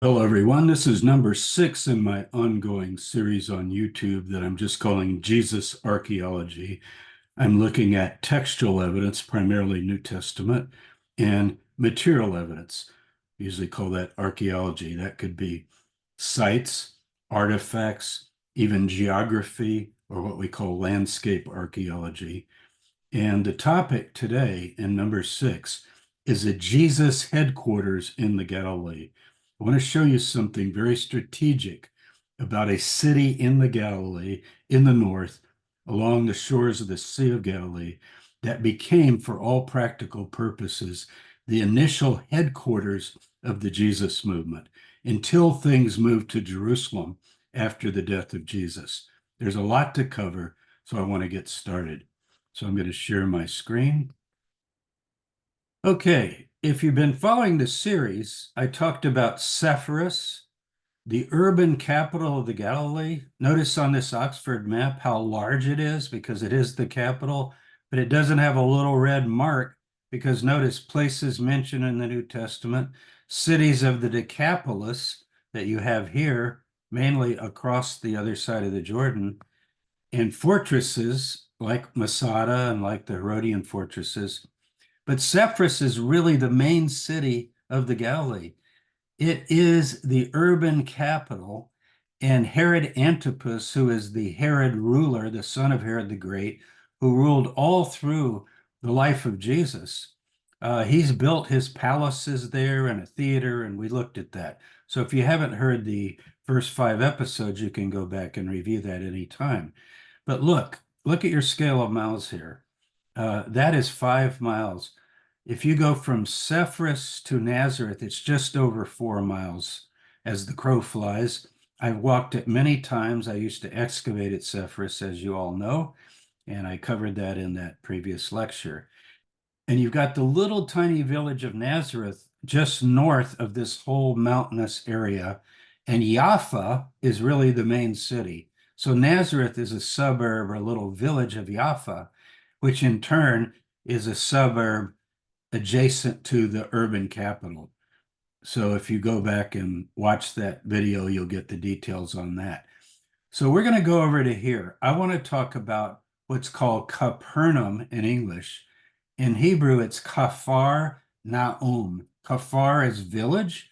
Hello, everyone. This is number 6 in my ongoing series on YouTube that I'm just calling Jesus Archaeology. I'm looking at textual evidence, primarily New Testament, and material evidence. We usually call that archaeology. That could be sites, artifacts, even geography, or what we call landscape archaeology. And the topic today in number 6 is a Jesus headquarters in the Galilee. I want to show you something very strategic about a city in the Galilee, in the north, along the shores of the Sea of Galilee, that became, for all practical purposes, the initial headquarters of the Jesus movement until things moved to Jerusalem after the death of Jesus. There's a lot to cover, so I want to get started. So I'm going to share my screen. Okay, if you've been following the series, I talked about Sepphoris, the urban capital of the Galilee. Notice on this Oxford map how large it is because it is the capital, but it doesn't have a little red mark because notice places mentioned in the New Testament, cities of the Decapolis that you have here, mainly across the other side of the Jordan, and fortresses like Masada and like the Herodian fortresses. But Sepphoris is really the main city of the Galilee. It is the urban capital, and Herod Antipas, who is the Herod ruler, the son of Herod the Great, who ruled all through the life of Jesus, he's built his palaces there and a theater, and we looked at that. So if you haven't heard the first 5 episodes, you can go back and review that anytime. But look at your scale of miles here. That is 5 miles. If you go from Sepphoris to Nazareth, it's just over 4 miles as the crow flies. I've walked it many times. I used to excavate at Sepphoris, as you all know, and I covered that in that previous lecture. And you've got the little tiny village of Nazareth just north of this whole mountainous area. And Jaffa is really the main city. So Nazareth is a suburb or a little village of Jaffa, which in turn is a suburb adjacent to the urban capital. So if you go back and watch that video, you'll get the details on that. So we're going to go over to here. I want to talk about what's called Capernaum in English. In Hebrew, it's Kafar Nahum. Kafar is village,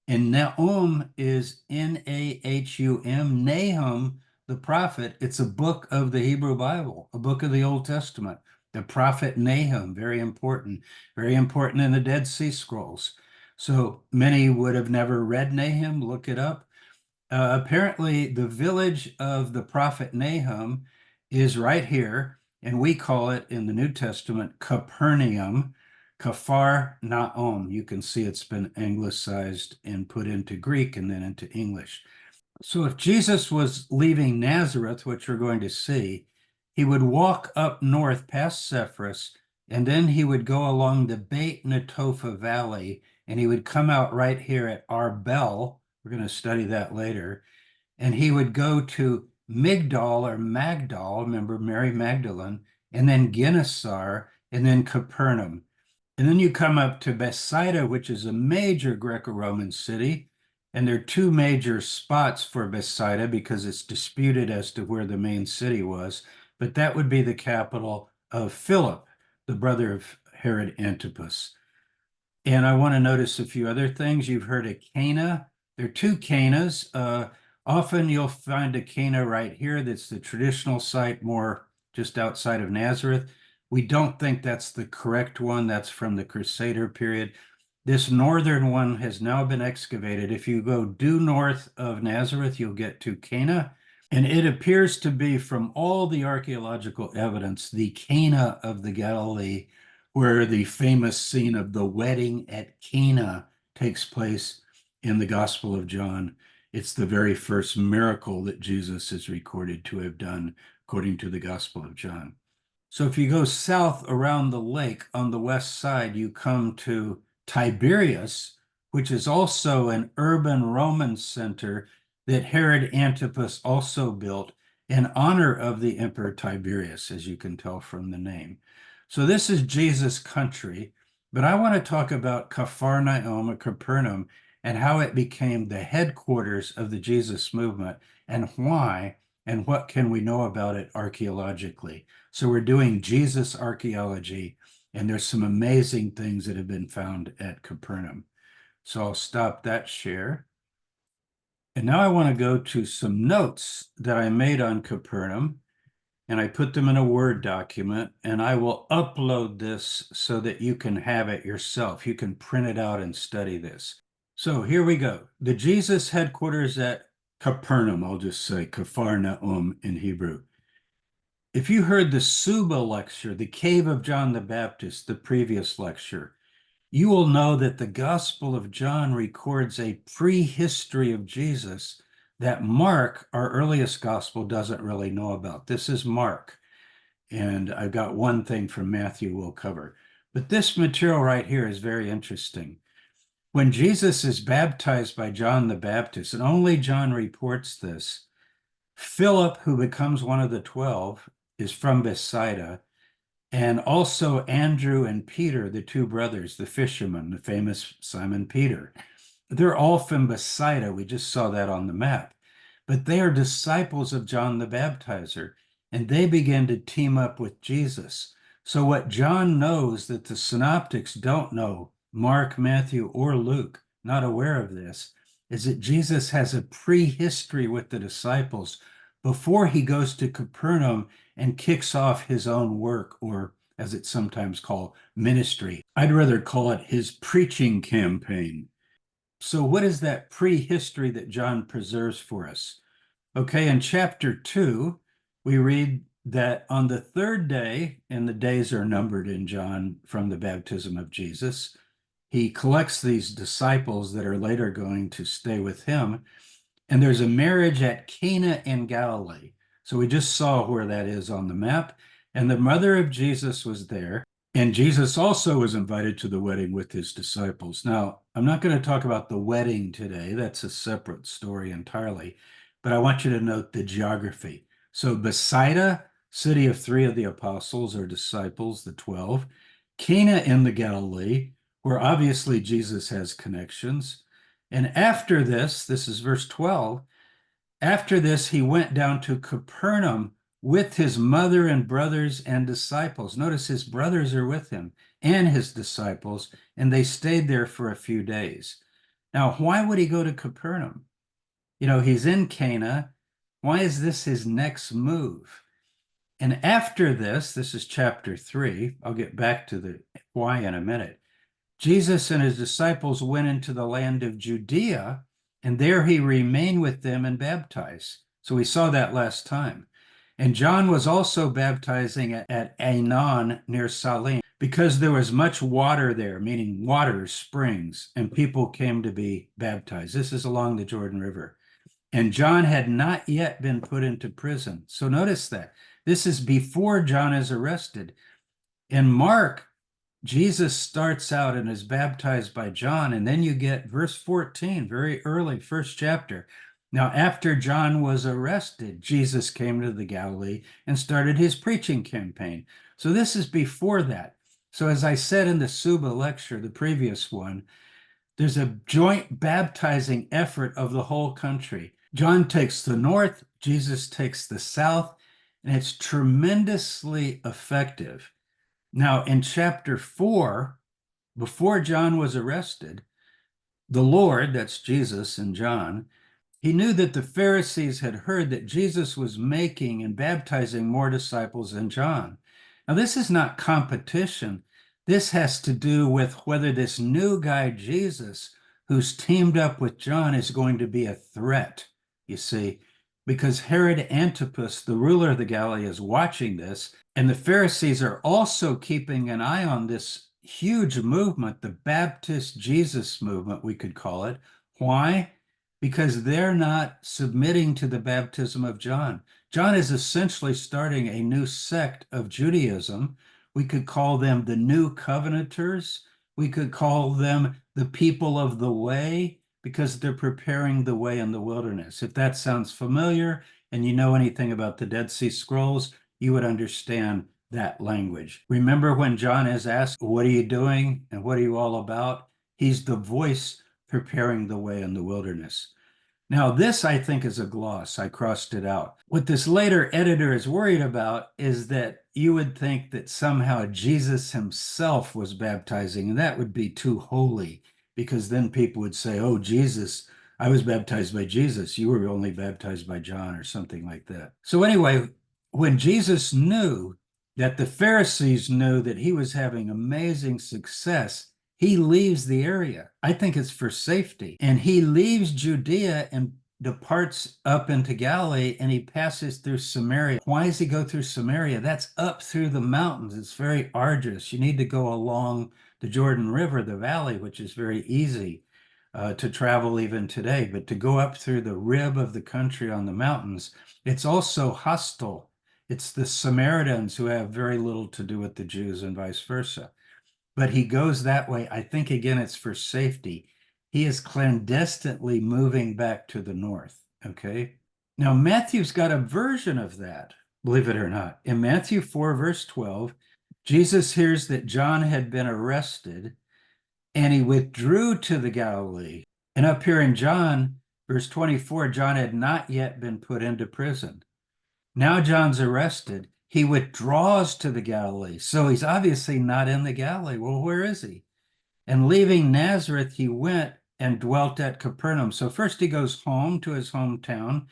and Nahum is Nahum. Nahum, the prophet, it's a book of the Hebrew Bible, a book of the Old Testament. The prophet Nahum, very important in the Dead Sea Scrolls. So many would have never read Nahum, look it up. Apparently, the village of the prophet Nahum is right here, and we call it in the New Testament Capernaum, Kafar Nahum. You can see it's been anglicized and put into Greek and then into English. So if Jesus was leaving Nazareth, which we're going to see, he would walk up north past Sepphoris, and then he would go along the Beit Netofa Valley, and he would come out right here at Arbel. We're going to study that later. And he would go to Migdal or Magdal, remember Mary Magdalene, and then Gennesar, and then Capernaum. And then you come up to Bethsaida, which is a major Greco-Roman city. And there are two major spots for Bethsaida because it's disputed as to where the main city was. But that would be the capital of Philip, the brother of Herod Antipas. And I want to notice a few other things. You've heard of Cana. There are two Canas. Often you'll find a Cana right here that's the traditional site, more just outside of Nazareth. We don't think that's the correct one. That's from the Crusader period. This northern one has now been excavated. If you go due north of Nazareth, you'll get to Cana. And it appears to be, from all the archaeological evidence, the Cana of the Galilee, where the famous scene of the wedding at Cana takes place in the Gospel of John. It's the very first miracle that Jesus is recorded to have done, according to the Gospel of John. So if you go south around the lake on the west side, you come to Tiberias, which is also an urban Roman center that Herod Antipas also built in honor of the Emperor Tiberius, as you can tell from the name. So this is Jesus' country, but I want to talk about Kafar Nahum or Capernaum and how it became the headquarters of the Jesus movement, and why, and what can we know about it archaeologically. So we're doing Jesus archaeology, and there's some amazing things that have been found at Capernaum. So I'll stop that share. And now I want to go to some notes that I made on Capernaum, and I put them in a Word document, and I will upload this so that you can have it yourself. You can print it out and study this. So here we go. The Jesus headquarters at Capernaum, I'll just say Kafar Nahum in Hebrew. If you heard the Suba lecture, the Cave of John the Baptist, the previous lecture, you will know that the Gospel of John records a prehistory of Jesus that Mark, our earliest gospel, doesn't really know about. This is Mark, and I've got one thing from Matthew we'll cover. But this material right here is very interesting. When Jesus is baptized by John the Baptist, and only John reports this, Philip, who becomes one of the 12, is from Bethsaida, and also Andrew and Peter, the two brothers, the fishermen, the famous Simon Peter. They're all from Bethsaida. We just saw that on the map. But they are disciples of John the Baptizer, and they begin to team up with Jesus. So what John knows that the synoptics don't know, Mark, Matthew, or Luke, not aware of this, is that Jesus has a prehistory with the disciples before he goes to Capernaum and kicks off his own work, or as it's sometimes called, ministry. I'd rather call it his preaching campaign. So what is that prehistory that John preserves for us? Okay, in chapter 2, we read that on the third day, and the days are numbered in John from the baptism of Jesus, he collects these disciples that are later going to stay with him, and there's a marriage at Cana in Galilee. So we just saw where that is on the map, and the mother of Jesus was there. And Jesus also was invited to the wedding with his disciples. Now, I'm not going to talk about the wedding today. That's a separate story entirely. But I want you to note the geography. So Bethsaida, city of 3 of the apostles or disciples, the 12. Cana in the Galilee, where obviously Jesus has connections. And after this is verse 12, after this, he went down to Capernaum with his mother and brothers and disciples. Notice his brothers are with him and his disciples, and they stayed there for a few days. Now, why would he go to Capernaum? You know, he's in Cana. Why is this his next move? And after this is chapter 3. I'll get back to the why in a minute. Jesus and his disciples went into the land of Judea, and there he remained with them and baptized. So we saw that last time. And John was also baptizing at Aenon near Salim because there was much water there, meaning water, springs, and people came to be baptized. This is along the Jordan River. And John had not yet been put into prison. So notice that. This is before John is arrested. In Mark, Jesus starts out and is baptized by John, and then you get verse 14, very early, first chapter. Now, after John was arrested, Jesus came to the Galilee and started his preaching campaign. So this is before that. So as I said in the Suba lecture, the previous one, there's a joint baptizing effort of the whole country. John takes the north, Jesus takes the south, and it's tremendously effective. Now, in chapter 4, before John was arrested, the Lord, that's Jesus and John, he knew that the Pharisees had heard that Jesus was making and baptizing more disciples than John. Now, this is not competition. This has to do with whether this new guy, Jesus, who's teamed up with John, is going to be a threat, you see, because Herod Antipas, the ruler of the Galilee, is watching this, and the Pharisees are also keeping an eye on this huge movement, the Baptist Jesus movement, we could call it. Why? Because they're not submitting to the baptism of John. John is essentially starting a new sect of Judaism. We could call them the New Covenanters. We could call them the people of the way, because they're preparing the way in the wilderness. If that sounds familiar and you know anything about the Dead Sea Scrolls, you would understand that language. Remember when John is asked, what are you doing and what are you all about? He's the voice preparing the way in the wilderness. Now, this I think is a gloss. I crossed it out. What this later editor is worried about is that you would think that somehow Jesus himself was baptizing, and that would be too holy, because then people would say, oh, Jesus, I was baptized by Jesus. You were only baptized by John, or something like that. So, anyway, when Jesus knew that the Pharisees knew that he was having amazing success, he leaves the area. I think it's for safety. And he leaves Judea and departs up into Galilee, and he passes through Samaria. Why does he go through Samaria? That's up through the mountains. It's very arduous. You need to go along the Jordan River, the valley, which is very easy to travel even today. But to go up through the rib of the country on the mountains, it's also hostile. It's the Samaritans who have very little to do with the Jews and vice versa. But he goes that way. I think, again, it's for safety. He is clandestinely moving back to the north. Okay. Now, Matthew's got a version of that, believe it or not. In Matthew 4, verse 12, Jesus hears that John had been arrested and he withdrew to the Galilee. And up here in John, verse 24, John had not yet been put into prison. Now John's arrested. He withdraws to the Galilee. So he's obviously not in the Galilee. Well, where is he? And leaving Nazareth, he went and dwelt at Capernaum. So first he goes home to his hometown,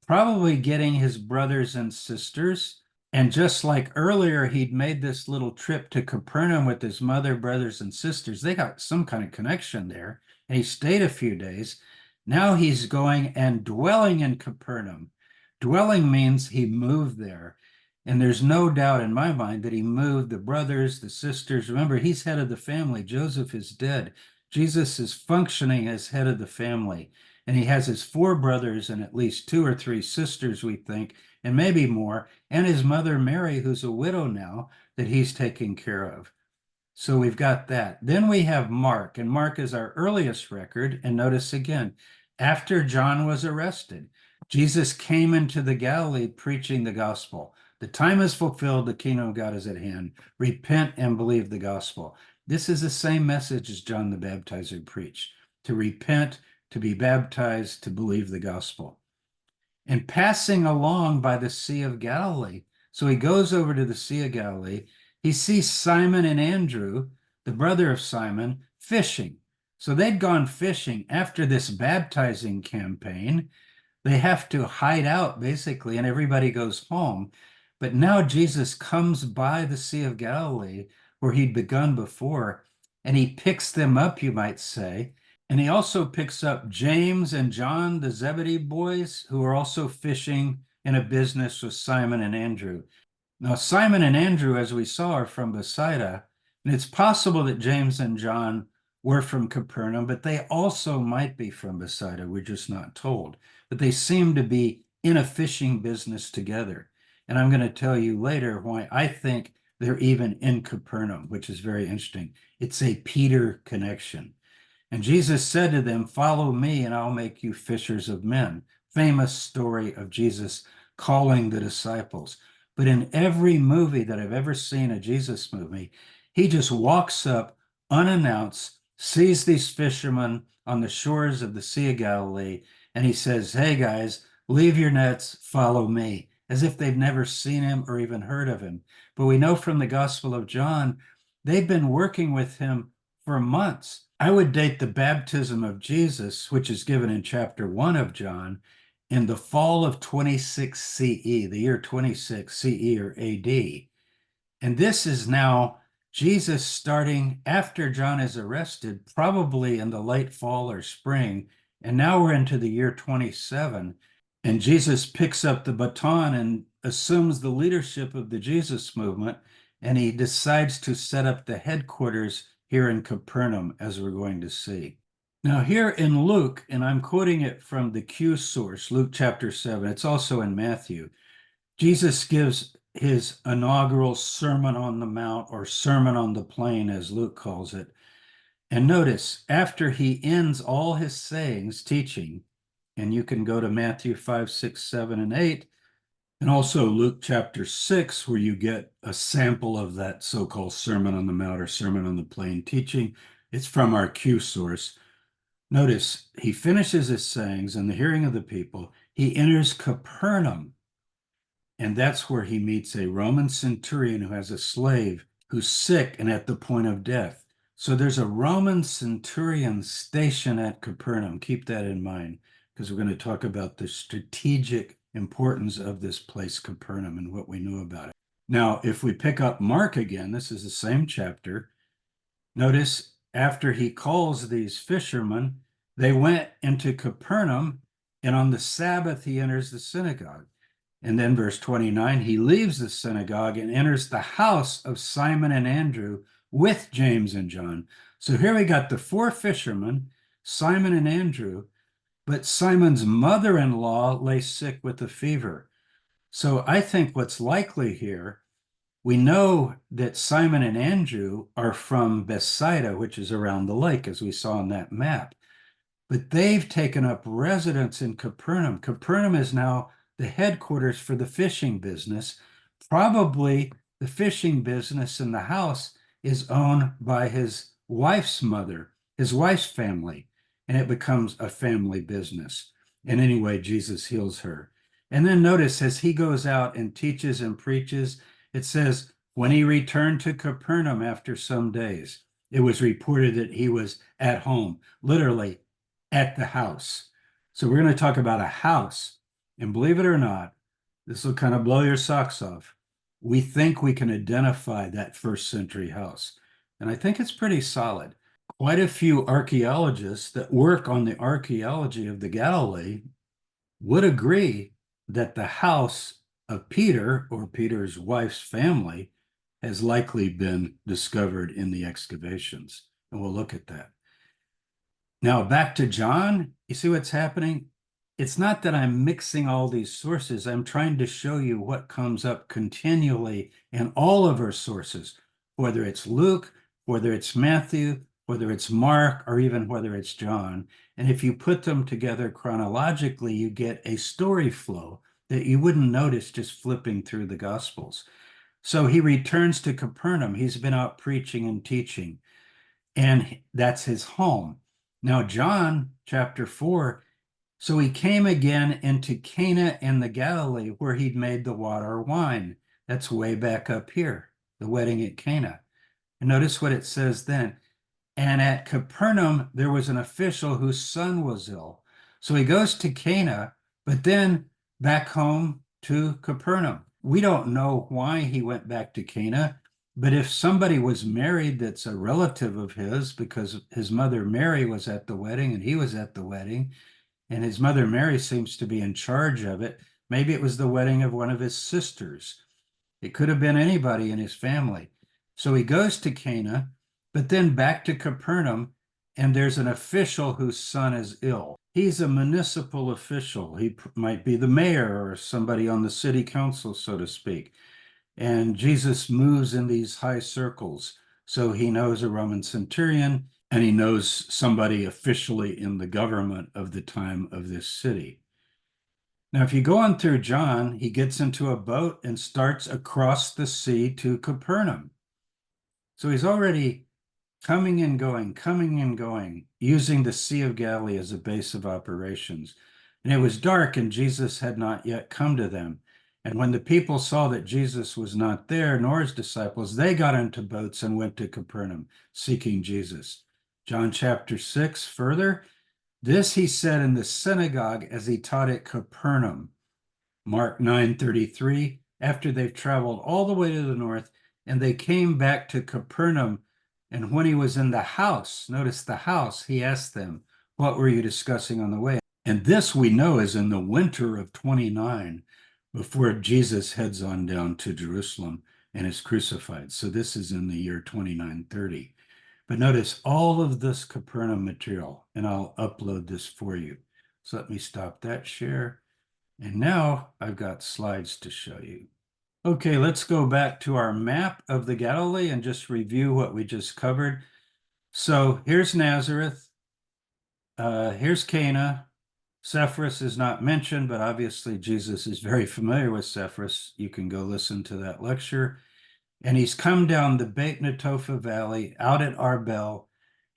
probably getting his brothers and sisters. And just like earlier, he'd made this little trip to Capernaum with his mother, brothers, and sisters. They got some kind of connection there. And he stayed a few days. Now he's going and dwelling in Capernaum. Dwelling means he moved there. And there's no doubt in my mind that he moved the brothers, the sisters. Remember, he's head of the family. Joseph is dead. Jesus is functioning as head of the family. And he has his 4 brothers and at least 2 or 3 sisters, we think, and maybe more, and his mother Mary, who's a widow now, that he's taking care of. So we've got that. Then we have Mark, and Mark is our earliest record. And notice again, after John was arrested, Jesus came into the Galilee preaching the gospel. The time is fulfilled, the kingdom of God is at hand. Repent and believe the gospel. This is the same message as John the Baptizer preached: to repent, to be baptized, to believe the gospel. And passing along by the Sea of Galilee, so he goes over to the Sea of Galilee, he sees Simon and Andrew, the brother of Simon, fishing. So they'd gone fishing after this baptizing campaign. They have to hide out, basically, and everybody goes home. But now Jesus comes by the Sea of Galilee, where he'd begun before, and he picks them up, you might say. And he also picks up James and John, the Zebedee boys, who are also fishing in a business with Simon and Andrew. Now, Simon and Andrew, as we saw, are from Bethsaida, and it's possible that James and John were from Capernaum, but they also might be from Bethsaida. We're just not told. But they seem to be in a fishing business together. And I'm going to tell you later why I think they're even in Capernaum, which is very interesting. It's a Peter connection. And Jesus said to them, "Follow me, and I'll make you fishers of men." Famous story of Jesus calling the disciples. But in every movie that I've ever seen, a Jesus movie, he just walks up unannounced, sees these fishermen on the shores of the Sea of Galilee, and he says, "Hey guys, leave your nets, follow me," as if they've never seen him or even heard of him. But we know from the Gospel of John, they've been working with him for months. I would date the baptism of Jesus, which is given in chapter 1 of John, in the fall of 26 CE, the year 26 CE or AD. And this is now Jesus starting after John is arrested, probably in the late fall or spring. And now we're into the year 27. And Jesus picks up the baton and assumes the leadership of the Jesus movement. And he decides to set up the headquarters here in Capernaum, as we're going to see. Now, here in Luke, and I'm quoting it from the Q source, Luke chapter 7, it's also in Matthew, Jesus gives his inaugural Sermon on the Mount, or Sermon on the Plain, as Luke calls it. And notice, after he ends all his sayings, teaching, and you can go to Matthew 5, 6, 7, and 8, and also Luke chapter 6, where you get a sample of that so-called Sermon on the Mount or Sermon on the Plain teaching. It's from our Q source. Notice he finishes his sayings in the hearing of the people. He enters Capernaum, and that's where he meets a Roman centurion who has a slave who's sick and at the point of death. So there's a Roman centurion stationed at Capernaum. Keep that in mind, because we're going to talk about the strategic importance of this place, Capernaum, and what we knew about it. Now, if we pick up Mark again, this is the same chapter. Notice after he calls these fishermen, they went into Capernaum, and on the Sabbath he enters the synagogue. And then verse 29, he leaves the synagogue and enters the house of Simon and Andrew with James and John. So here we got the four fishermen, Simon and Andrew, but Simon's mother-in-law lay sick with a fever. So I think what's likely here, we know that Simon and Andrew are from Bethsaida, which is around the lake, as we saw on that map. But they've taken up residence in Capernaum. Capernaum is now the headquarters for the fishing business. Probably the fishing business in the house is owned by his wife's mother, his wife's family, and it becomes a family business. And anyway, Jesus heals her. And then notice as he goes out and teaches and preaches, it says, when he returned to Capernaum after some days, it was reported that he was at home, literally at the house. So we're going to talk about a house. And believe it or not, this will kind of blow your socks off. We think we can identify that first century house. And I think it's pretty solid. Quite a few archaeologists that work on the archaeology of the Galilee would agree that the house of Peter or Peter's wife's family has likely been discovered in the excavations. And we'll look at that. Now, back to John, you see what's happening? It's not that I'm mixing all these sources. I'm trying to show you what comes up continually in all of our sources, whether it's Luke, whether it's Matthew, whether it's Mark, or even whether it's John. And if you put them together chronologically, you get a story flow that you wouldn't notice just flipping through the Gospels. So he returns to Capernaum. He's been out preaching and teaching, and that's his home. Now, John chapter 4, so he came again into Cana in the Galilee where he'd made the water wine. That's way back up here, the wedding at Cana. And notice what it says then. And at Capernaum, there was an official whose son was ill. So he goes to Cana, but then back home to Capernaum. We don't know why he went back to Cana, but if somebody was married that's a relative of his, because his mother Mary was at the wedding and he was at the wedding, and his mother Mary seems to be in charge of it, maybe it was the wedding of one of his sisters. It could have been anybody in his family. So he goes to Cana, but then back to Capernaum, and there's an official whose son is ill. He's a municipal official. He might be the mayor or somebody on the city council, so to speak. And Jesus moves in these high circles. So he knows a Roman centurion, and he knows somebody officially in the government of the time of this city. Now, if you go on through John, he gets into a boat and starts across the sea to Capernaum. So he's already coming and going, using the Sea of Galilee as a base of operations. And it was dark, and Jesus had not yet come to them. And when the people saw that Jesus was not there, nor his disciples, they got into boats and went to Capernaum, seeking Jesus. John chapter 6, further, this he said in the synagogue as he taught at Capernaum. Mark 9:33, after they've traveled all the way to the north, and they came back to Capernaum, and when he was in the house, notice the house, he asked them, what were you discussing on the way? And this we know is in the winter of 29, before Jesus heads on down to Jerusalem and is crucified. So this is in the year 2930. But notice all of this Capernaum material, and I'll upload this for you. So let me stop that share. And now I've got slides to show you. Okay, let's go back to our map of the Galilee and just review what we just covered. So here's Nazareth. Here's Cana. Sepphoris is not mentioned, but obviously Jesus is very familiar with Sepphoris. You can go listen to that lecture. And he's come down the Beit Netofa Valley out at Arbel.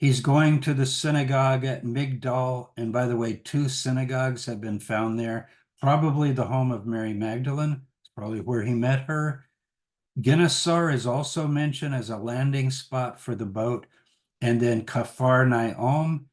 He's going to the synagogue at Migdal. And by the way, two synagogues have been found there, probably the home of Mary Magdalene. It's probably where he met her. Gennesaret is also mentioned as a landing spot for the boat. And then Kafar Nahum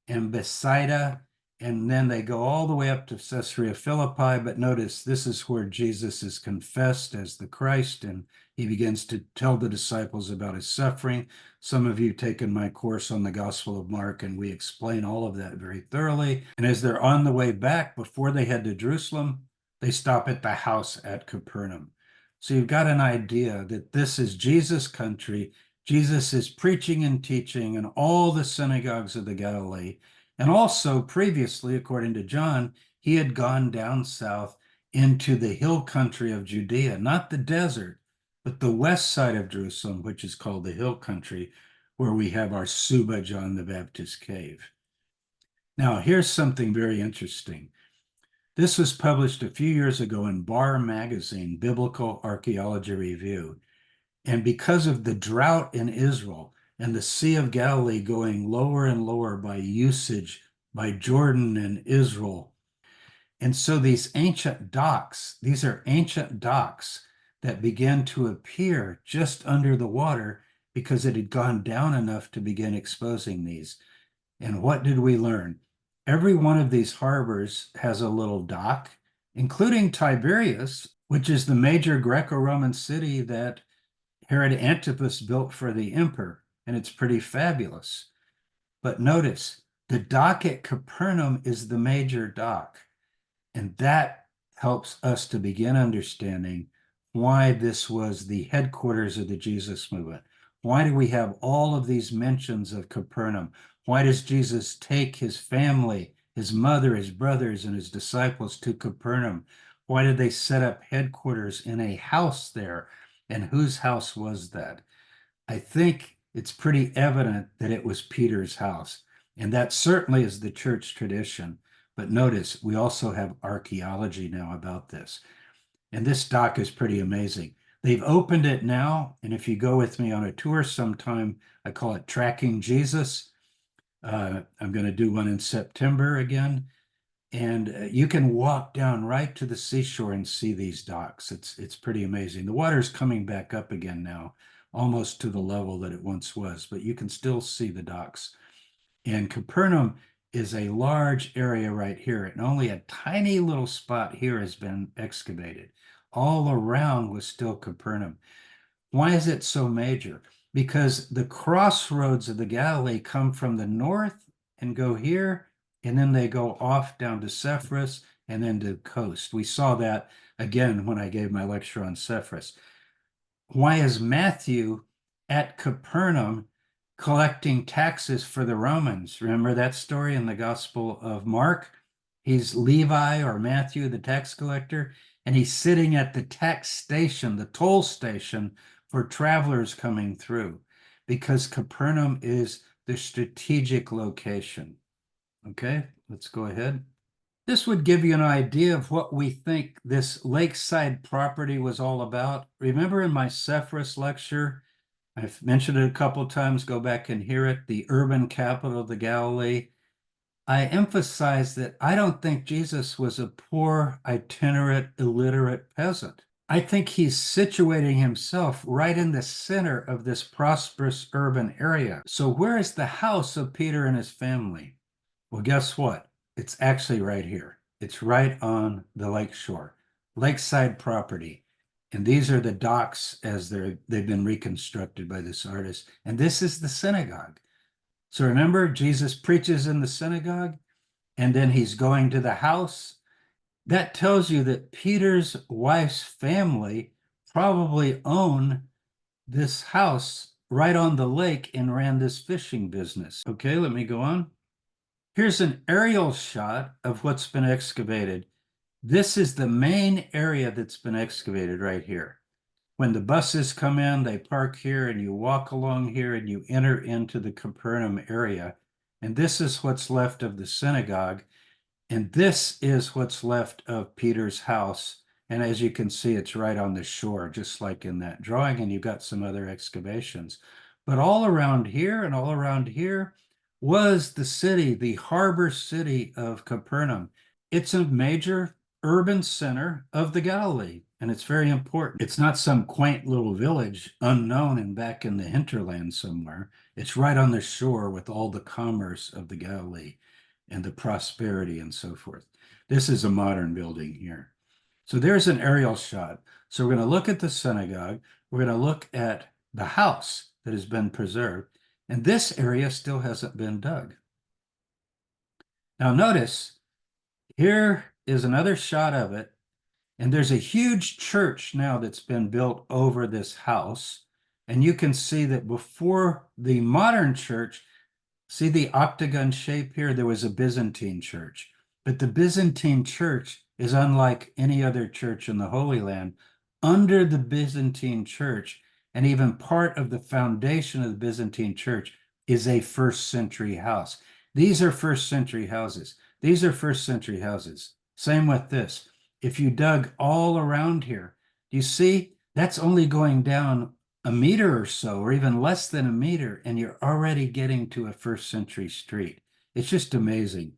and Bethsaida, and then they go all the way up to Caesarea Philippi. But notice this is where Jesus is confessed as the Christ, and he begins to tell the disciples about his suffering. Some of you have taken my course on the Gospel of Mark, and we explain all of that very thoroughly. And as they're on the way back, before they head to Jerusalem, they stop at the house at Capernaum. So you've got an idea that this is Jesus' country. Jesus is preaching and teaching in all the synagogues of the Galilee. And also previously, according to John, he had gone down south into the hill country of Judea, not the desert, but the west side of Jerusalem, which is called the hill country, where we have our Suba John the Baptist cave. Now, here's something very interesting. This was published a few years ago in Bar Magazine, Biblical Archaeology Review. And because of the drought in Israel and the Sea of Galilee going lower and lower by usage by Jordan and Israel, and so these ancient docks, these are ancient docks that began to appear just under the water because it had gone down enough to begin exposing these. And what did we learn? Every one of these harbors has a little dock, including Tiberias, which is the major Greco-Roman city that Herod Antipas built for the emperor, and it's pretty fabulous. But notice, the dock at Capernaum is the major dock, and that helps us to begin understanding why this was the headquarters of the Jesus movement. Why do we have all of these mentions of Capernaum? Why does Jesus take his family, his mother, his brothers, and his disciples to Capernaum? Why did they set up headquarters in a house there? And whose house was that? I think it's pretty evident that it was Peter's house. And that certainly is the church tradition. But notice, we also have archaeology now about this. And this dock is pretty amazing. They've opened it now. And if you go with me on a tour sometime, I call it Tracking Jesus. I'm going to do one in September again. And you can walk down right to the seashore and see these docks. It's pretty amazing. The water's coming back up again now, almost to the level that it once was, but you can still see the docks. And Capernaum is a large area right here, and only a tiny little spot here has been excavated. All around was still Capernaum. Why is it so major? Because the crossroads of the Galilee come from the north and go here, and then they go off down to Sepphoris and then to the coast. We saw that again when I gave my lecture on Sepphoris. Why is Matthew at Capernaum collecting taxes for the Romans? Remember that story in the Gospel of Mark? He's Levi or Matthew, the tax collector, and he's sitting at the tax station, the toll station for travelers coming through, because Capernaum is the strategic location. Okay, let's go ahead. This would give you an idea of what we think this lakeside property was all about. Remember in my Sepphoris lecture, I've mentioned it a couple of times, go back and hear it, the urban capital of the Galilee. I emphasize that I don't think Jesus was a poor, itinerant, illiterate peasant. I think he's situating himself right in the center of this prosperous urban area. So where is the house of Peter and his family? Well, guess what? It's actually right here. It's right on the lake shore, lakeside property. And these are the docks as they've been reconstructed by this artist. And this is the synagogue. So remember, Jesus preaches in the synagogue, and then he's going to the house. That tells you that Peter's wife's family probably owned this house right on the lake and ran this fishing business. Okay, let me go on. Here's an aerial shot of what's been excavated. This is the main area that's been excavated right here. When the buses come in, they park here and you walk along here and you enter into the Capernaum area. And this is what's left of the synagogue. And this is what's left of Peter's house. And as you can see, it's right on the shore, just like in that drawing. And you've got some other excavations. But all around here and all around here was the city, the harbor city of Capernaum. It's a major urban center of the Galilee, and it's very important. It's not some quaint little village unknown and back in the hinterland somewhere. It's right on the shore with all the commerce of the Galilee and the prosperity and so forth. This is a modern building here. So there's an aerial shot. So we're going to look at the synagogue. We're going to look at the house that has been preserved. And this area still hasn't been dug. Now notice, here is another shot of it. And there's a huge church now that's been built over this house. And you can see that before the modern church, see the octagon shape here? There was a Byzantine church, but the Byzantine church is unlike any other church in the Holy Land. Under the Byzantine church, and even part of the foundation of the Byzantine church, is a first century house. These are first century houses. These are first century houses. Same with this. If you dug all around here, you see that's only going down a meter or so, or even less than a meter, and you're already getting to a first century street. It's just amazing.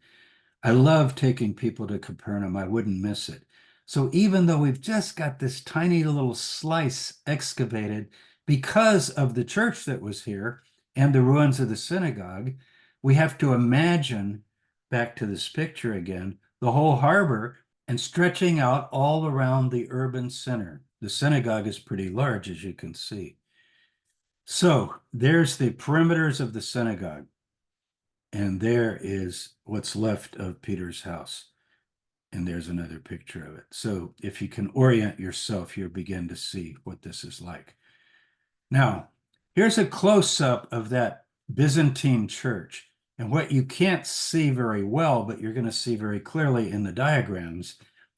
I love taking people to Capernaum. I wouldn't miss it. So even though we've just got this tiny little slice excavated because of the church that was here and the ruins of the synagogue, we have to imagine, back to this picture again, the whole harbor and stretching out all around the urban center. The synagogue is pretty large, as you can see. So there's the perimeters of the synagogue. And there is what's left of Peter's house. And there's another picture of it. So if you can orient yourself, you'll begin to see what this is like. Now, here's a close-up of that Byzantine church. And what you can't see very well, but you're going to see very clearly in the diagrams,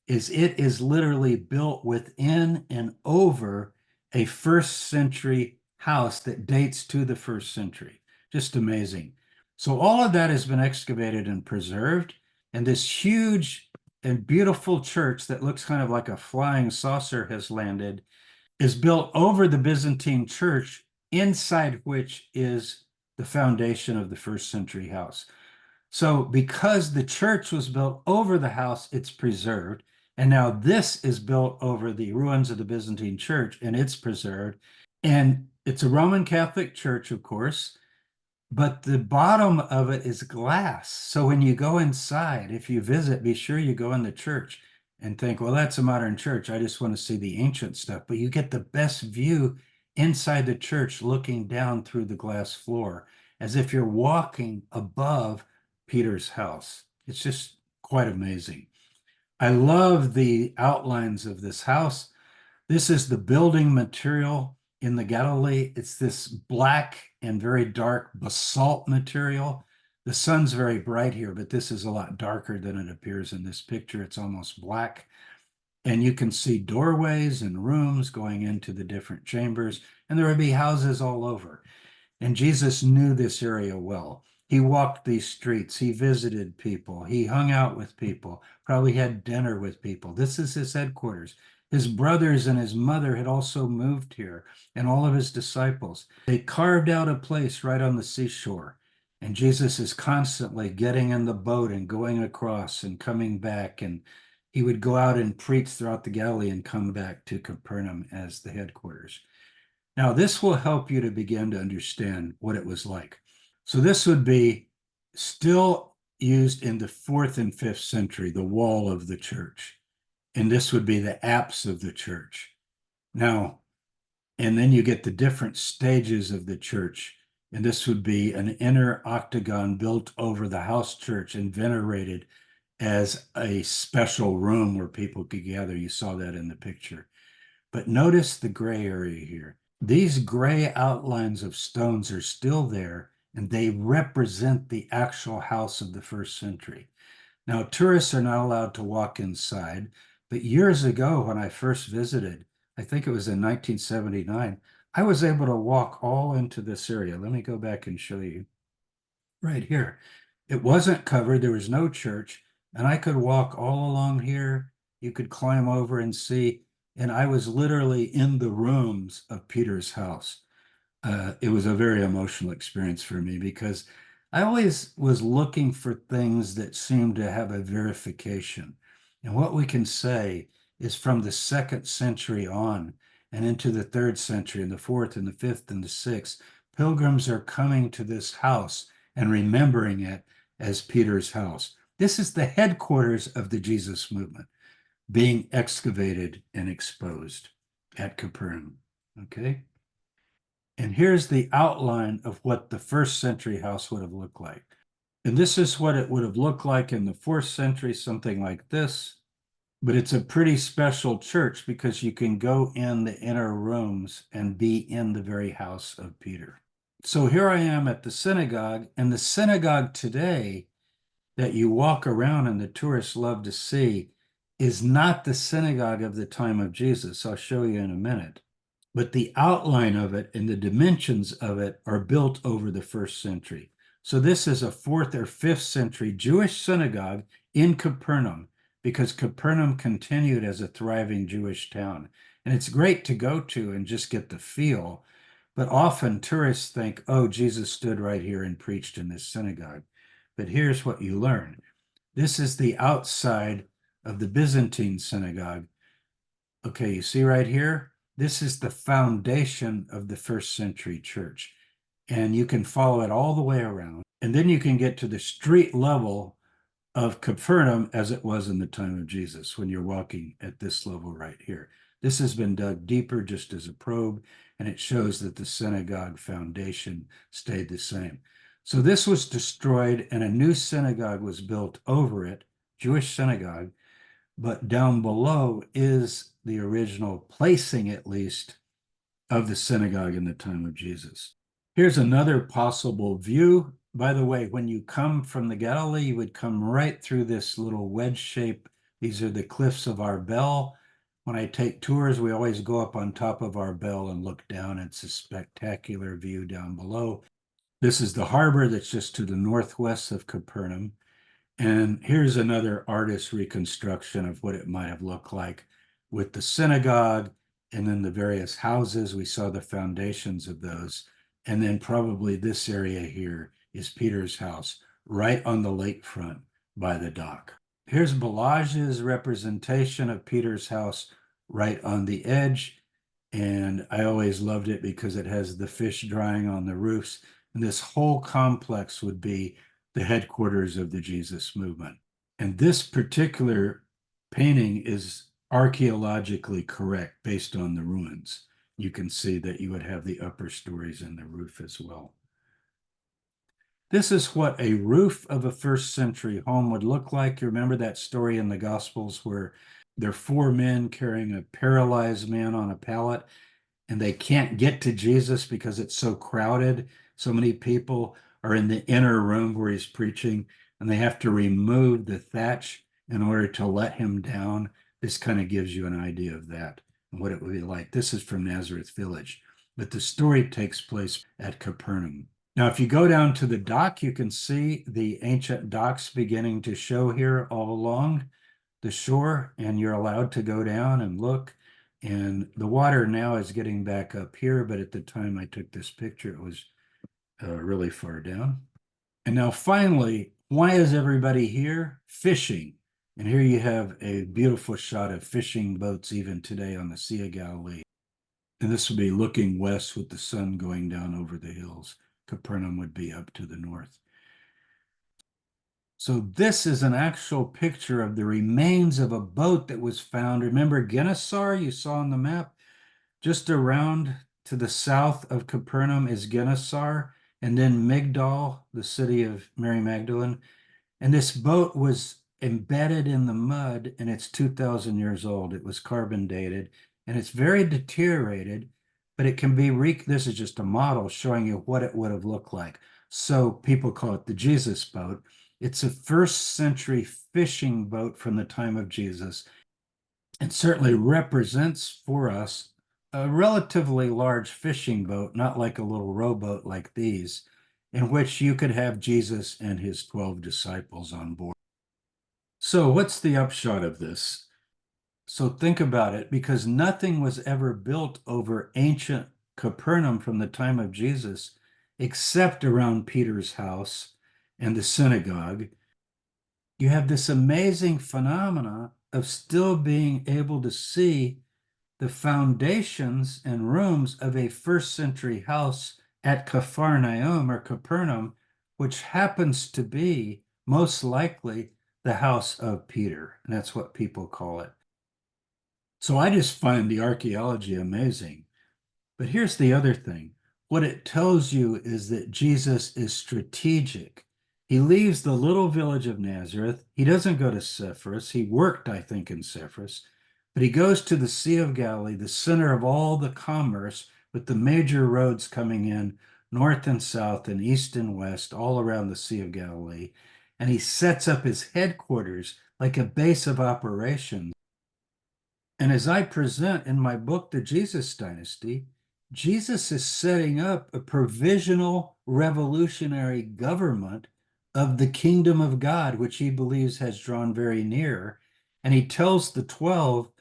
is it is literally built within and over a first century house that dates to the first century. Just amazing. So all of that has been excavated and preserved. And this huge and beautiful church that looks kind of like a flying saucer has landed, is built over the Byzantine church, inside which is the foundation of the first century house. So because the church was built over the house, it's preserved. And now this is built over the ruins of the Byzantine church, and it's preserved. And it's a Roman Catholic church, of course, but the bottom of it is glass. So when you go inside, if you visit, be sure you go in the church and think, well, that's a modern church. I just want to see the ancient stuff. But you get the best view inside the church looking down through the glass floor, as if you're walking above Peter's house. It's just quite amazing. I love the outlines of this house. This is the building material in the Galilee. It's this black and very dark basalt material. The sun's very bright here, but this is a lot darker than it appears in this picture. It's almost black. And you can see doorways and rooms going into the different chambers, and there would be houses all over. And Jesus knew this area well. He walked these streets. He visited people. He hung out with people, probably had dinner with people. This is his headquarters. His brothers and his mother had also moved here, and all of his disciples. They carved out a place right on the seashore. And Jesus is constantly getting in the boat and going across and coming back. And he would go out and preach throughout the Galilee and come back to Capernaum as the headquarters. Now, this will help you to begin to understand what it was like. So this would be still used in the 4th and 5th century, the wall of the church. And this would be the apse of the church. Now, and then you get the different stages of the church. And this would be an inner octagon built over the house church and venerated as a special room where people could gather. You saw that in the picture. But notice the gray area here. These gray outlines of stones are still there, and they represent the actual house of the first century. Now, tourists are not allowed to walk inside, but years ago when I first visited, I think it was in 1979, I was able to walk all into this area. Let me go back and show you right here. It wasn't covered, there was no church, and I could walk all along here. You could climb over and see, and I was literally in the rooms of Peter's house. It was a very emotional experience for me because I always was looking for things that seemed to have a verification. And what we can say is from the second century on and into the third century and the fourth and the fifth and the sixth, pilgrims are coming to this house and remembering it as Peter's house. This is the headquarters of the Jesus movement being excavated and exposed at Capernaum. Okay. And here's the outline of what the first century house would have looked like. And this is what it would have looked like in the fourth century, something like this. But it's a pretty special church because you can go in the inner rooms and be in the very house of Peter. So here I am at the synagogue, and the synagogue today that you walk around and the tourists love to see is not the synagogue of the time of Jesus. I'll show you in a minute. But the outline of it and the dimensions of it are built over the first century. So this is a fourth or fifth century Jewish synagogue in Capernaum because Capernaum continued as a thriving Jewish town. And it's great to go to and just get the feel. But often tourists think, oh, Jesus stood right here and preached in this synagogue. But here's what you learn. This is the outside of the Byzantine synagogue. Okay, you see right here? This is the foundation of the first century church. And you can follow it all the way around. And then you can get to the street level of Capernaum as it was in the time of Jesus when you're walking at this level right here. This has been dug deeper just as a probe, and it shows that the synagogue foundation stayed the same. So this was destroyed and a new synagogue was built over it, Jewish synagogue, but down below is the original placing, at least, of the synagogue in the time of Jesus. Here's another possible view. By the way, when you come from the Galilee, you would come right through this little wedge shape. These are the cliffs of Arbel. When I take tours, we always go up on top of Arbel and look down. It's a spectacular view down below. This is the harbor that's just to the northwest of Capernaum. And here's another artist's reconstruction of what it might have looked like with the synagogue and then the various houses. We saw the foundations of those. And then probably this area here is Peter's house, right on the lakefront by the dock. Here's Ballage's representation of Peter's house right on the edge. And I always loved it because it has the fish drying on the roofs. And this whole complex would be the headquarters of the Jesus movement. And this particular painting is archaeologically correct based on the ruins. You can see that you would have the upper stories and the roof as well. This is what a roof of a first century home would look like. You remember that story in the Gospels where there are four men carrying a paralyzed man on a pallet and they can't get to Jesus because it's so crowded. So many people are in the inner room where he's preaching, and they have to remove the thatch in order to let him down. This kind of gives you an idea of that and what it would be like. This is from Nazareth Village, but the story takes place at Capernaum. Now, if you go down to the dock, you can see the ancient docks beginning to show here all along the shore, and you're allowed to go down and look. And the water now is getting back up here, but at the time I took this picture, it was really far down. And now finally, why is everybody here? Fishing. And here you have a beautiful shot of fishing boats even today on the Sea of Galilee. And this would be looking west with the sun going down over the hills. Capernaum would be up to the north. So this is an actual picture of the remains of a boat that was found. Remember Gennesaar you saw on the map? Just around to the south of Capernaum is Gennesaar, and then Migdal, the city of Mary Magdalene. And this boat was embedded in the mud, and it's 2,000 years old. It was carbon dated, and it's very deteriorated, but it can be, this is just a model showing you what it would have looked like. So people call it the Jesus boat. It's a first century fishing boat from the time of Jesus. It certainly represents for us a relatively large fishing boat, not like a little rowboat like these, in which you could have Jesus and his 12 disciples on board. So what's the upshot of this? So think about it, because nothing was ever built over ancient Capernaum from the time of Jesus, except around Peter's house and the synagogue. You have this amazing phenomena of still being able to see the foundations and rooms of a first century house at Kafar Nahum or Capernaum, which happens to be most likely the house of Peter. And that's what people call it. So I just find the archaeology amazing. But here's the other thing. What it tells you is that Jesus is strategic. He leaves the little village of Nazareth. He doesn't go to Sepphoris. He worked, I think, in Sepphoris, but he goes to the Sea of Galilee, the center of all the commerce, with the major roads coming in north and south and east and west, all around the Sea of Galilee. And he sets up his headquarters like a base of operations. And as I present in my book, The Jesus Dynasty, Jesus is setting up a provisional revolutionary government of the kingdom of God, which he believes has drawn very near. And he tells the 12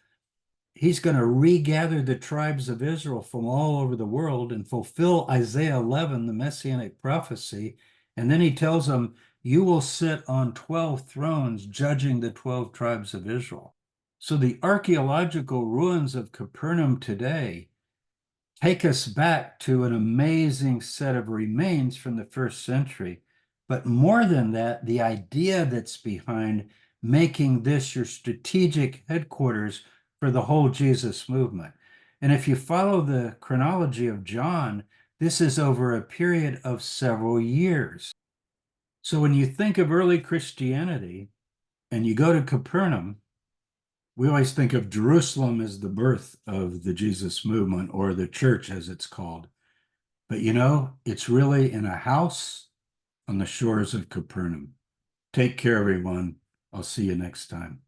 he's going to regather the tribes of Israel from all over the world and fulfill Isaiah 11, the messianic prophecy. And then he tells them, you will sit on 12 thrones judging the 12 tribes of Israel. So the archaeological ruins of Capernaum today take us back to an amazing set of remains from the first century. But more than that, the idea that's behind making this your strategic headquarters for the whole Jesus movement. And if you follow the chronology of John, this is over a period of several years. So when you think of early Christianity and you go to Capernaum, we always think of Jerusalem as the birth of the Jesus movement, or the church as it's called. But it's really in a house on the shores of Capernaum. Take care, everyone. I'll see you next time.